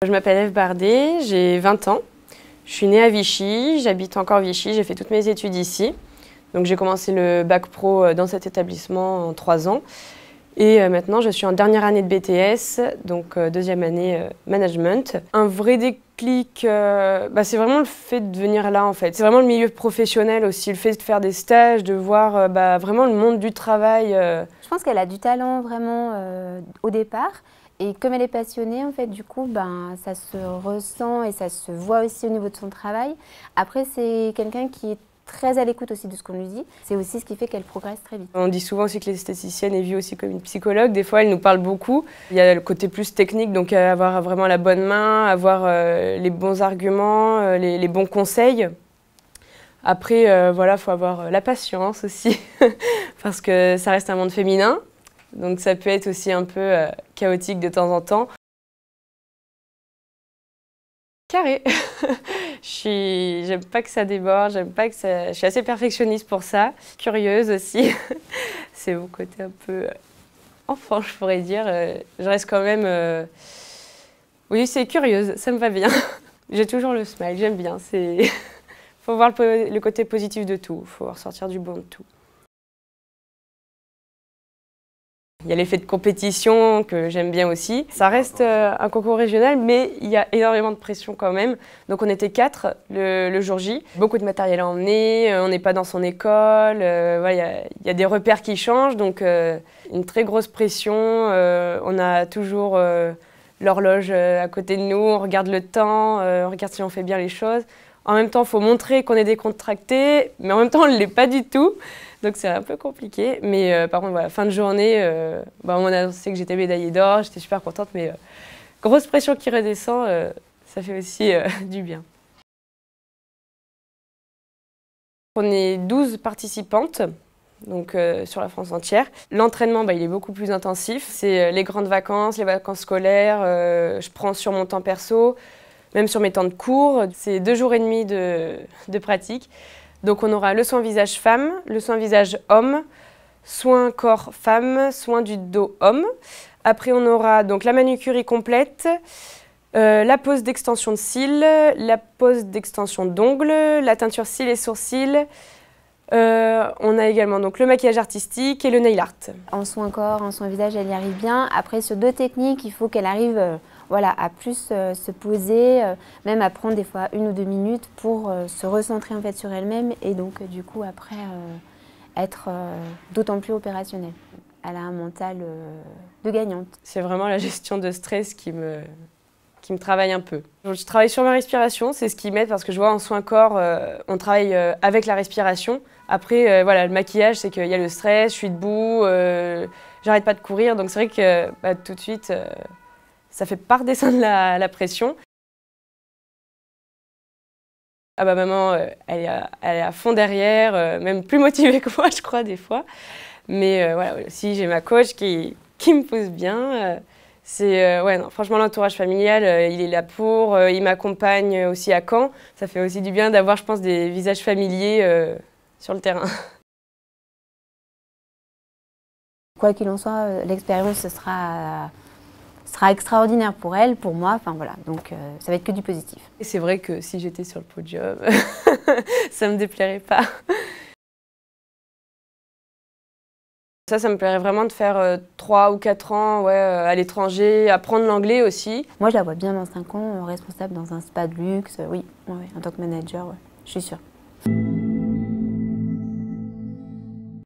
Je m'appelle Ève Bardet, j'ai 20 ans. Je suis née à Vichy, j'habite encore Vichy, j'ai fait toutes mes études ici. Donc j'ai commencé le bac pro dans cet établissement en 3 ans. Et maintenant, je suis en dernière année de BTS, donc deuxième année management. Un vrai déclic, c'est vraiment le fait de venir là en fait. C'est vraiment le milieu professionnel aussi, le fait de faire des stages, de voir vraiment le monde du travail. Je pense qu'elle a du talent vraiment au départ. Et comme elle est passionnée, en fait, du coup, ça se ressent et ça se voit aussi au niveau de son travail. Après, c'est quelqu'un qui est très à l'écoute aussi de ce qu'on lui dit. C'est aussi ce qui fait qu'elle progresse très vite. On dit souvent aussi que l'esthéticienne est vue aussi comme une psychologue. Des fois, elle nous parle beaucoup. Il y a le côté plus technique, donc avoir vraiment la bonne main, avoir les bons arguments, les bons conseils. Après, voilà, il faut avoir la patience aussi, parce que ça reste un monde féminin. Donc ça peut être aussi un peu chaotique de temps en temps. Carré. J'aime pas que ça déborde, j'aime pas que ça... Je suis assez perfectionniste pour ça. Curieuse aussi. C'est mon côté un peu enfant, je pourrais dire. Je reste quand même... Oui, c'est curieuse, ça me va bien. J'ai toujours le smile, j'aime bien. Faut voir le côté positif de tout, faut ressortir du bon de tout. Il y a l'effet de compétition que j'aime bien aussi. Ça reste un concours régional, mais il y a énormément de pression quand même. Donc on était 4 le jour J. Beaucoup de matériel à emmener, on n'est pas dans son école. Voilà, il y a des repères qui changent, donc une très grosse pression. On a toujours l'horloge à côté de nous, on regarde le temps, on regarde si on fait bien les choses. En même temps, il faut montrer qu'on est décontracté, mais en même temps, on ne l'est pas du tout. Donc c'est un peu compliqué, mais par contre, voilà, fin de journée, on m'a annoncé que j'étais médaillée d'or, j'étais super contente, mais grosse pression qui redescend, ça fait aussi du bien. On est 12 participantes, donc sur la France entière. L'entraînement, il est beaucoup plus intensif. C'est les grandes vacances, les vacances scolaires, je prends sur mon temps perso, même sur mes temps de cours. C'est 2 jours et demi de pratique. Donc on aura le soin visage femme, le soin visage homme, soin corps femme, soin du dos homme. Après on aura donc la manucurie complète, la pose d'extension de cils, la pose d'extension d'ongles, la teinture cils et sourcils. On a également donc le maquillage artistique et le nail art. En soin corps, en soin visage, elle y arrive bien. Après sur 2 techniques, il faut qu'elle arrive à plus se poser, même à prendre des fois 1 ou 2 minutes pour se recentrer en fait sur elle-même et donc du coup après être d'autant plus opérationnelle. Elle a un mental de gagnante. C'est vraiment la gestion de stress qui me travaille un peu. Je travaille sur ma respiration, c'est ce qui m'aide parce que je vois en soin corps, on travaille avec la respiration. Après, le maquillage, c'est qu'il y a le stress, je suis debout, j'arrête pas de courir, donc c'est vrai que tout de suite, ça fait pas redescendre la pression. Ah maman, elle est à fond derrière, même plus motivée que moi, je crois, des fois. Mais voilà, aussi j'ai ma coach qui me pousse bien. Non, franchement, l'entourage familial, il est là pour, il m'accompagne aussi à Caen. Ça fait aussi du bien d'avoir, je pense, des visages familiers sur le terrain. Quoi qu'il en soit, l'expérience sera extraordinaire pour elle, pour moi, enfin voilà, donc ça va être que du positif. Et c'est vrai que si j'étais sur le podium, ça me déplairait pas. Ça me plairait vraiment de faire 3 ou 4 ans à l'étranger, apprendre l'anglais aussi. Moi, je la vois bien dans 5 ans, responsable dans un spa de luxe, oui, en tant que manager, je suis sûre.